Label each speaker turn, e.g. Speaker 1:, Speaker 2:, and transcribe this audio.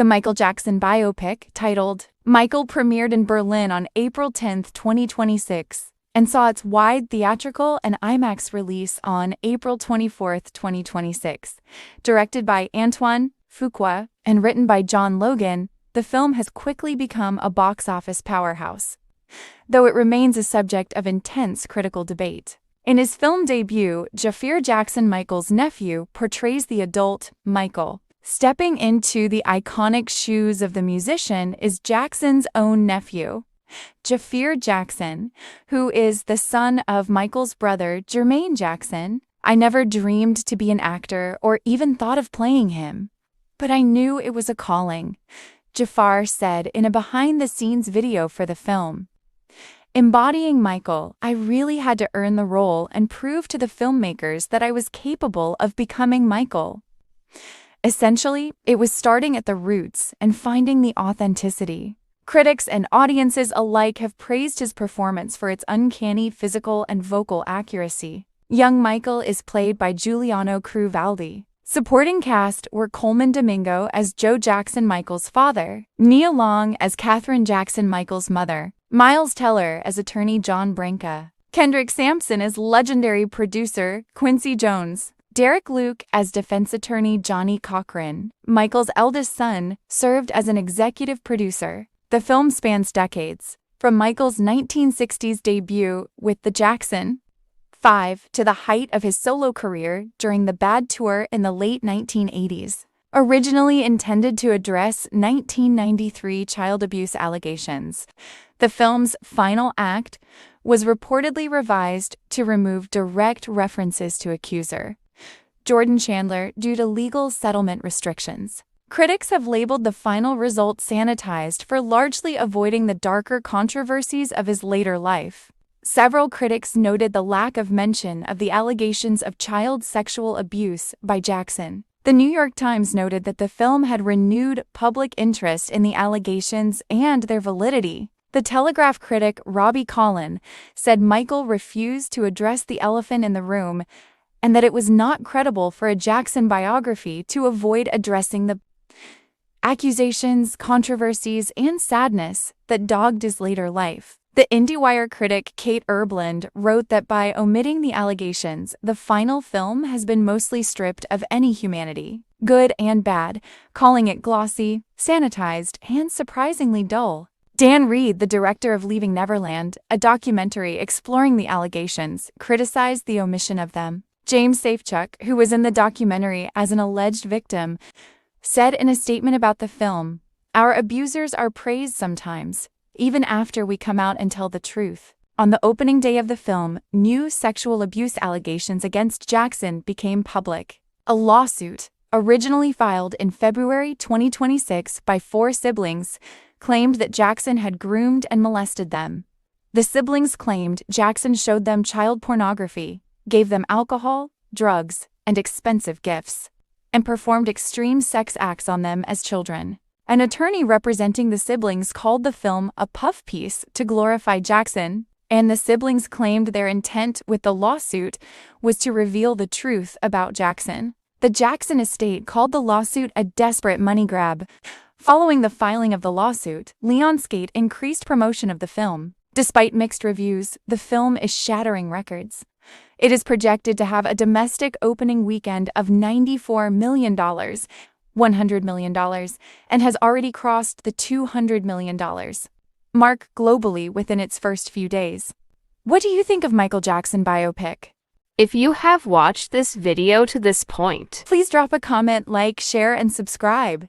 Speaker 1: The Michael Jackson biopic, titled Michael, premiered in Berlin on April 10, 2026, and saw its wide theatrical and IMAX release on April 24, 2026. Directed by Antoine Fuqua and written by John Logan, the film has quickly become a box office powerhouse, though it remains a subject of intense critical debate. In his film debut, Jaafar Jackson, Michael's nephew, portrays the adult Michael. Stepping into the iconic shoes of the musician is Jackson's own nephew, Jaafar Jackson, who is the son of Michael's brother, Jermaine Jackson. "I never dreamed to be an actor or even thought of playing him, but I knew it was a calling," Jaafar said in a behind-the-scenes video for the film. "Embodying Michael, I really had to earn the role and prove to the filmmakers that I was capable of becoming Michael. Essentially, it was starting at the roots and finding the authenticity." Critics and audiences alike have praised his performance for its uncanny physical and vocal accuracy. Young Michael is played by Giuliano Cruvaldi. Supporting cast were Colman Domingo as Joe Jackson, Michael's father, Nia Long as Katherine Jackson, Michael's mother, Miles Teller as attorney John Branca, Kendrick Sampson as legendary producer Quincy Jones, Derek Luke as defense attorney Johnnie Cochran, Michael's eldest son, served as an executive producer. The film spans decades, from Michael's 1960s debut with the Jackson 5 to the height of his solo career during the Bad Tour in the late 1980s. Originally intended to address 1993 child abuse allegations, the film's final act was reportedly revised to remove direct references to accuser Jordan Chandler due to legal settlement restrictions. Critics have labeled the final result sanitized for largely avoiding the darker controversies of his later life. Several critics noted the lack of mention of the allegations of child sexual abuse by Jackson. The New York Times noted that the film had renewed public interest in the allegations and their validity. The Telegraph critic Robbie Collin said Michael refused to address the elephant in the room and that it was not credible for a Jackson biography to avoid addressing the accusations, controversies, and sadness that dogged his later life. The IndieWire critic Kate Erbland wrote that by omitting the allegations, the final film has been mostly stripped of any humanity, good and bad, calling it glossy, sanitized, and surprisingly dull. Dan Reed, the director of Leaving Neverland, a documentary exploring the allegations, criticized the omission of them. James Safechuck, who was in the documentary as an alleged victim, said in a statement about the film, "Our abusers are praised sometimes, even after we come out and tell the truth." On the opening day of the film, new sexual abuse allegations against Jackson became public. A lawsuit, originally filed in February 2026 by 4 siblings, claimed that Jackson had groomed and molested them. The siblings claimed Jackson showed them child pornography, gave them alcohol, drugs, and expensive gifts, and performed extreme sex acts on them as children. An attorney representing the siblings called the film a puff piece to glorify Jackson, and the siblings claimed their intent with the lawsuit was to reveal the truth about Jackson. The Jackson estate called the lawsuit a desperate money grab. Following the filing of the lawsuit, Lionsgate increased promotion of the film. Despite mixed reviews, the film is shattering records. It is projected to have a domestic opening weekend of $94 million, $100 million, and has already crossed the $200 million mark globally within its first few days. What do you think of Michael Jackson biopic?
Speaker 2: If you have watched this video to this point,
Speaker 1: please drop a comment, like, share, and subscribe.